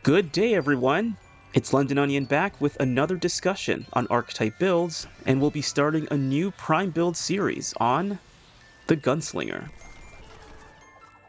Good day, everyone! It's Londononion back with another discussion on archetype builds, and we'll be starting a new Prime build series on the Gunslinger.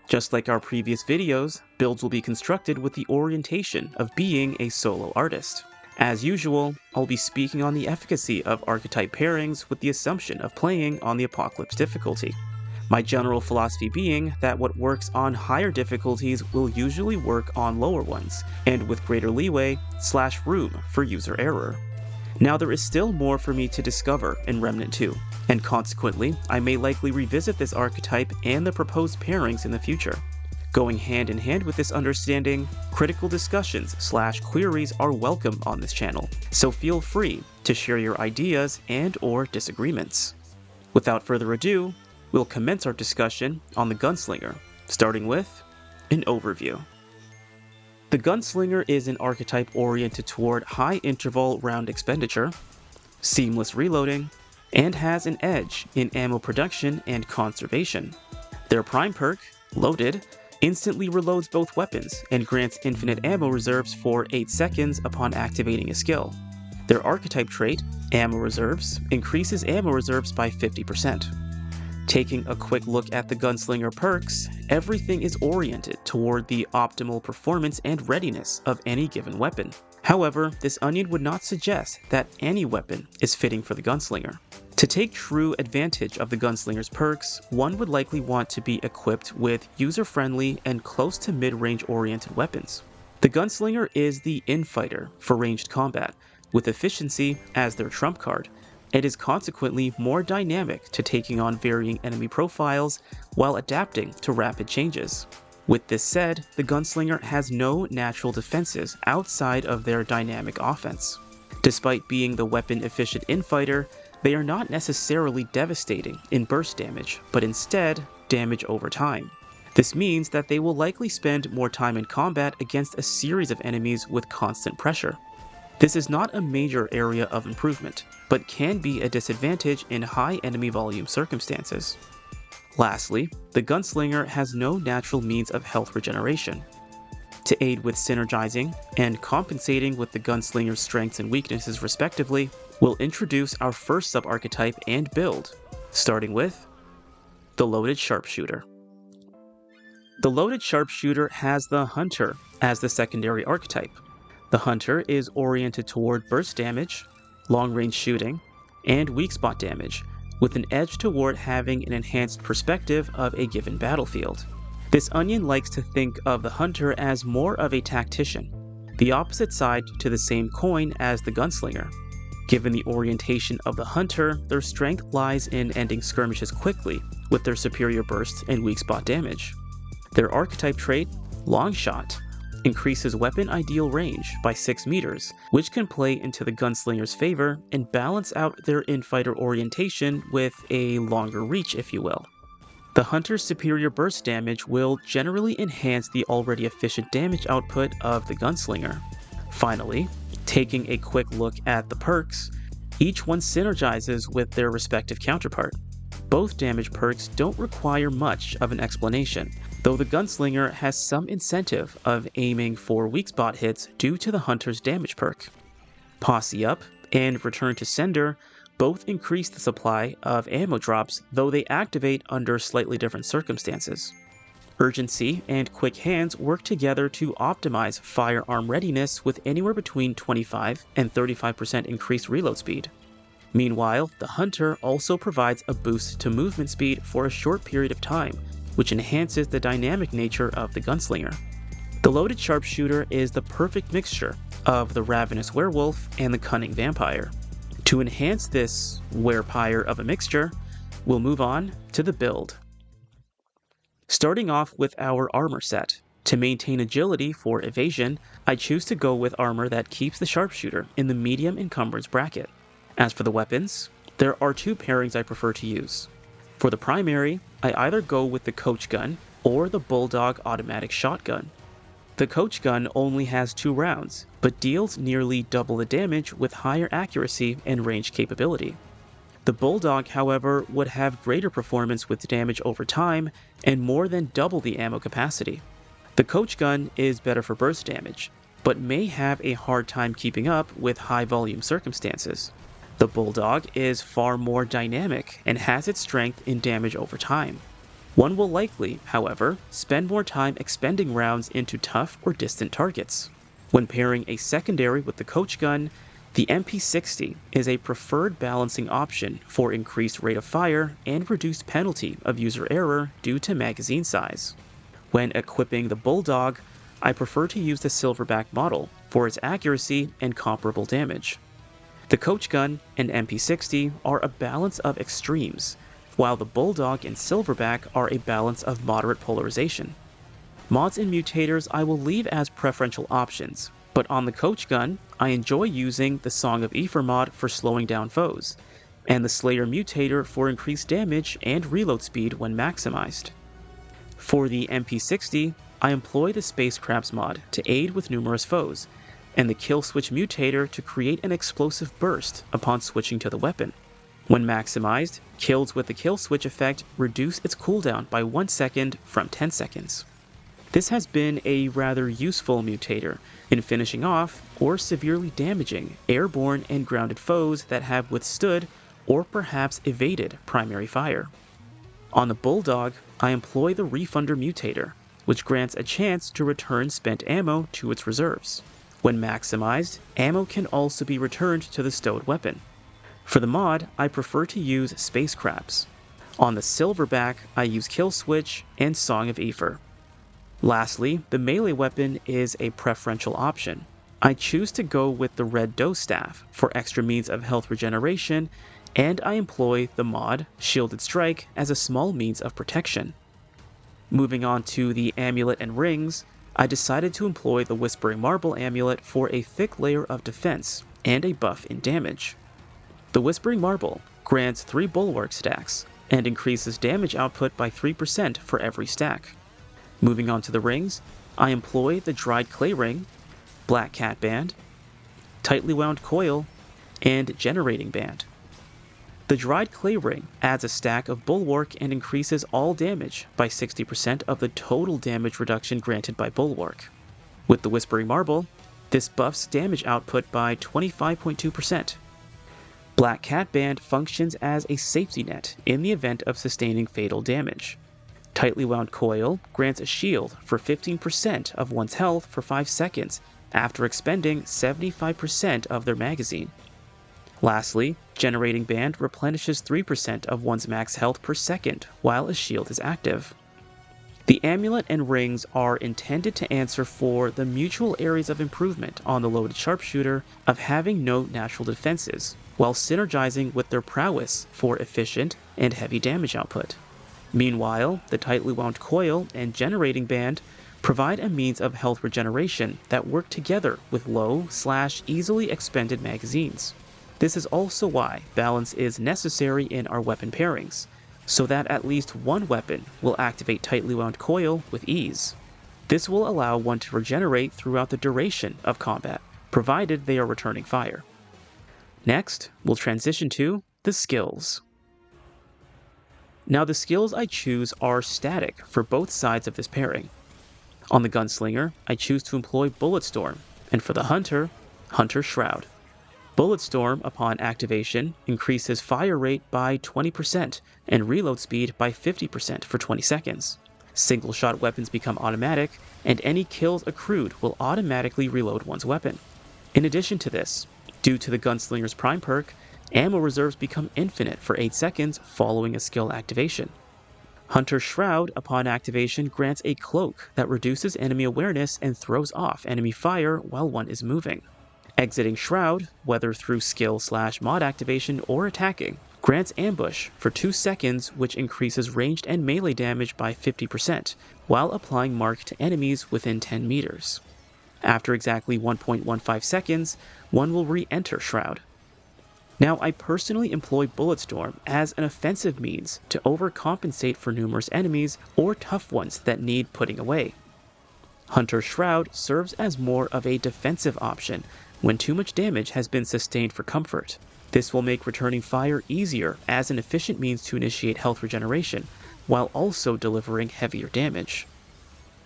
Just like our previous videos, builds will be constructed with the orientation of being a solo artist. As usual, I'll be speaking on the efficacy of archetype pairings with the assumption of playing on the Apocalypse difficulty. My general philosophy being that what works on higher difficulties will usually work on lower ones, and with greater leeway / room for user error. Now there is still more for me to discover in Remnant 2, and consequently I may likely revisit this archetype and the proposed pairings in the future. Going hand in hand with this understanding, critical discussions / queries are welcome on this channel, so feel free to share your ideas and/or disagreements. Without further ado, we'll commence our discussion on the Gunslinger, starting with an overview. The Gunslinger is an archetype oriented toward high-interval round expenditure, seamless reloading, and has an edge in ammo production and conservation. Their prime perk, Loaded, instantly reloads both weapons and grants infinite ammo reserves for 8 seconds upon activating a skill. Their archetype trait, Ammo Reserves, increases ammo reserves by 50%. Taking a quick look at the Gunslinger perks, everything is oriented toward the optimal performance and readiness of any given weapon. However, this onion would not suggest that any weapon is fitting for the Gunslinger. To take true advantage of the Gunslinger's perks, one would likely want to be equipped with user-friendly and close to mid-range oriented weapons. The Gunslinger is the infighter for ranged combat, with efficiency as their trump card. It is consequently more dynamic to taking on varying enemy profiles while adapting to rapid changes. With this said, the Gunslinger has no natural defenses outside of their dynamic offense. Despite being the weapon-efficient infighter, they are not necessarily devastating in burst damage, but instead damage over time. This means that they will likely spend more time in combat against a series of enemies with constant pressure. This is not a major area of improvement, but can be a disadvantage in high enemy volume circumstances. Lastly, the Gunslinger has no natural means of health regeneration. To aid with synergizing and compensating with the Gunslinger's strengths and weaknesses respectively, we'll introduce our first subarchetype and build, starting with the Loaded Sharpshooter. The Loaded Sharpshooter has the Hunter as the secondary archetype. The Hunter is oriented toward burst damage, long-range shooting, and weak spot damage, with an edge toward having an enhanced perspective of a given battlefield. This onion likes to think of the Hunter as more of a tactician, the opposite side to the same coin as the Gunslinger. Given the orientation of the Hunter, their strength lies in ending skirmishes quickly with their superior burst and weak spot damage. Their archetype trait, Long Shot, increases weapon ideal range by 6 meters, which can play into the Gunslinger's favor and balance out their infighter orientation with a longer reach, if you will. The Hunter's superior burst damage will generally enhance the already efficient damage output of the Gunslinger. Finally, taking a quick look at the perks, each one synergizes with their respective counterpart. Both damage perks don't require much of an explanation, though the Gunslinger has some incentive of aiming for weak spot hits due to the Hunter's damage perk. Posse Up and Return to Sender both increase the supply of ammo drops, though they activate under slightly different circumstances. Urgency and Quick Hands work together to optimize firearm readiness with anywhere between 25 and 35% increased reload speed. Meanwhile, the Hunter also provides a boost to movement speed for a short period of time, which enhances the dynamic nature of the Gunslinger. The Loaded Sharpshooter is the perfect mixture of the Ravenous Werewolf and the Cunning Vampire. To enhance this werepire of a mixture, we'll move on to the build. Starting off with our armor set. To maintain agility for evasion, I choose to go with armor that keeps the Sharpshooter in the medium encumbrance bracket. As for the weapons, there are 2 pairings I prefer to use. For the primary, I either go with the Coach Gun or the Bulldog automatic shotgun. The Coach Gun only has 2 rounds, but deals nearly double the damage with higher accuracy and range capability. The Bulldog, however, would have greater performance with damage over time and more than double the ammo capacity. The Coach Gun is better for burst damage, but may have a hard time keeping up with high-volume circumstances. The Bulldog is far more dynamic and has its strength in damage over time. One will likely, however, spend more time expending rounds into tough or distant targets. When pairing a secondary with the coach gun, the MP60 is a preferred balancing option for increased rate of fire and reduced penalty of user error due to magazine size. When equipping the Bulldog, I prefer to use the Silverback model for its accuracy and comparable damage. The coach gun and MP60 are a balance of extremes, while the Bulldog and Silverback are a balance of moderate polarization. Mods and mutators I will leave as preferential options, but on the coach gun, I enjoy using the Song of Aether mod for slowing down foes, and the Slayer mutator for increased damage and reload speed when maximized. For the MP60, I employ the Space Crabs mod to aid with numerous foes, and the Kill Switch mutator to create an explosive burst upon switching to the weapon. When maximized, kills with the Kill Switch effect reduce its cooldown by 1 second from 10 seconds. This has been a rather useful mutator in finishing off or severely damaging airborne and grounded foes that have withstood or perhaps evaded primary fire. On the Bulldog, I employ the Refunder mutator, which grants a chance to return spent ammo to its reserves. When maximized, ammo can also be returned to the stowed weapon. For the mod, I prefer to use Space Crabs. On the Silverback, I use Kill Switch and Song of Aether. Lastly, the melee weapon is a preferential option. I choose to go with the Red Doe Staff for extra means of health regeneration, and I employ the mod Shielded Strike as a small means of protection. Moving on to the amulet and rings, I decided to employ the Whispering Marble amulet for a thick layer of defense and a buff in damage. The Whispering Marble grants 3 bulwark stacks and increases damage output by 3% for every stack. Moving on to the rings, I employ the Dried Clay Ring, Black Cat Band, Tightly Wound Coil, and Generating Band. The Dried Clay Ring adds a stack of Bulwark and increases all damage by 60% of the total damage reduction granted by Bulwark. With the Whispering Marble, this buffs damage output by 25.2%. Black Cat Band functions as a safety net in the event of sustaining fatal damage. Tightly Wound Coil grants a shield for 15% of one's health for 5 seconds after expending 75% of their magazine. Lastly, Generating Band replenishes 3% of one's max health per second while a shield is active. The amulet and rings are intended to answer for the mutual areas of improvement on the loaded sharpshooter of having no natural defenses, while synergizing with their prowess for efficient and heavy damage output. Meanwhile, the Tightly Wound Coil and Generating Band provide a means of health regeneration that work together with low/easily expended magazines. This is also why balance is necessary in our weapon pairings, so that at least one weapon will activate Tightly Wound Coil with ease. This will allow one to regenerate throughout the duration of combat, provided they are returning fire. Next, we'll transition to the skills. Now the skills I choose are static for both sides of this pairing. On the Gunslinger, I choose to employ Bulletstorm, and for the Hunter, Hunter Shroud. Bulletstorm, upon activation, increases fire rate by 20% and reload speed by 50% for 20 seconds. Single-shot weapons become automatic, and any kills accrued will automatically reload one's weapon. In addition to this, due to the Gunslinger's Prime perk, ammo reserves become infinite for 8 seconds following a skill activation. Hunter Shroud, upon activation, grants a cloak that reduces enemy awareness and throws off enemy fire while one is moving. Exiting Shroud, whether through skill/mod activation or attacking, grants ambush for 2 seconds, which increases ranged and melee damage by 50%, while applying mark to enemies within 10 meters. After exactly 1.15 seconds, one will re-enter Shroud. Now, I personally employ Bulletstorm as an offensive means to overcompensate for numerous enemies or tough ones that need putting away. Hunter Shroud serves as more of a defensive option when too much damage has been sustained for comfort. This will make returning fire easier as an efficient means to initiate health regeneration, while also delivering heavier damage.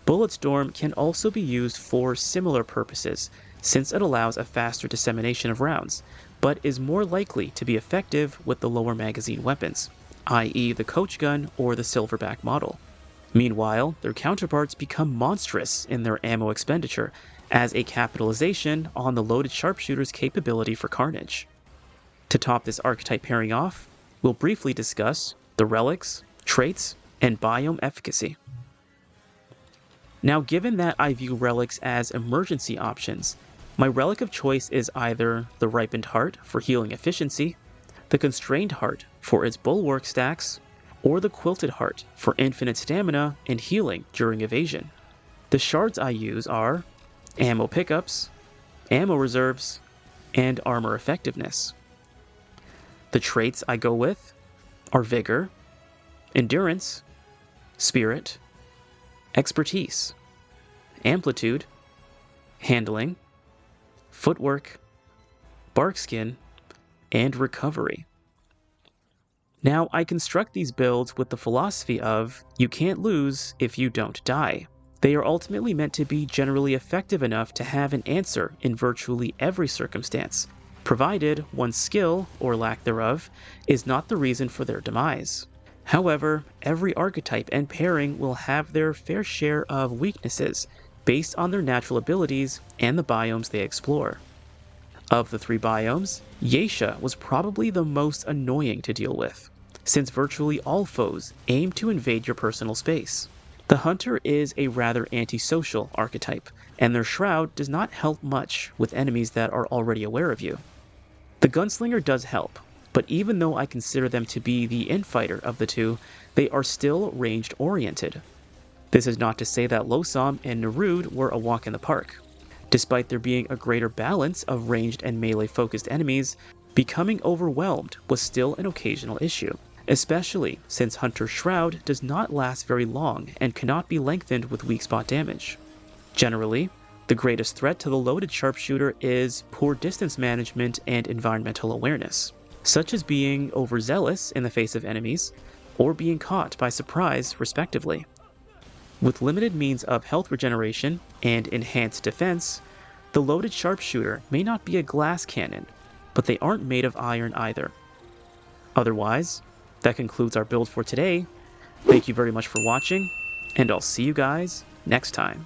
Bulletstorm can also be used for similar purposes, since it allows a faster dissemination of rounds, but is more likely to be effective with the lower magazine weapons, i.e. the coach gun or the silverback model. Meanwhile, their counterparts become monstrous in their ammo expenditure, as a capitalization on the loaded sharpshooter's capability for carnage. To top this archetype pairing off, we'll briefly discuss the relics, traits, and biome efficacy. Now, given that I view relics as emergency options, my relic of choice is either the ripened heart for healing efficiency, the constrained heart for its bulwark stacks, or the quilted heart for infinite stamina and healing during evasion. The shards I use are ammo pickups, ammo reserves, and armor effectiveness. The traits I go with are vigor, endurance, spirit, expertise, amplitude, handling, footwork, bark skin, and recovery. Now, I construct these builds with the philosophy of you can't lose if you don't die. They are ultimately meant to be generally effective enough to have an answer in virtually every circumstance, provided one's skill, or lack thereof, is not the reason for their demise. However, every archetype and pairing will have their fair share of weaknesses based on their natural abilities and the biomes they explore. Of the three biomes, Yeisha was probably the most annoying to deal with, since virtually all foes aim to invade your personal space. The Hunter is a rather antisocial archetype, and their Shroud does not help much with enemies that are already aware of you. The Gunslinger does help, but even though I consider them to be the infighter of the two, they are still ranged-oriented. This is not to say that Losam and Nerud were a walk in the park. Despite there being a greater balance of ranged and melee-focused enemies, becoming overwhelmed was still an occasional issue, especially since Hunter's Shroud does not last very long and cannot be lengthened with weak spot damage. Generally, the greatest threat to the loaded sharpshooter is poor distance management and environmental awareness, such as being overzealous in the face of enemies, or being caught by surprise, respectively. With limited means of health regeneration and enhanced defense, the loaded sharpshooter may not be a glass cannon, but they aren't made of iron either. Otherwise, that concludes our build for today. Thank you very much for watching, and I'll see you guys next time.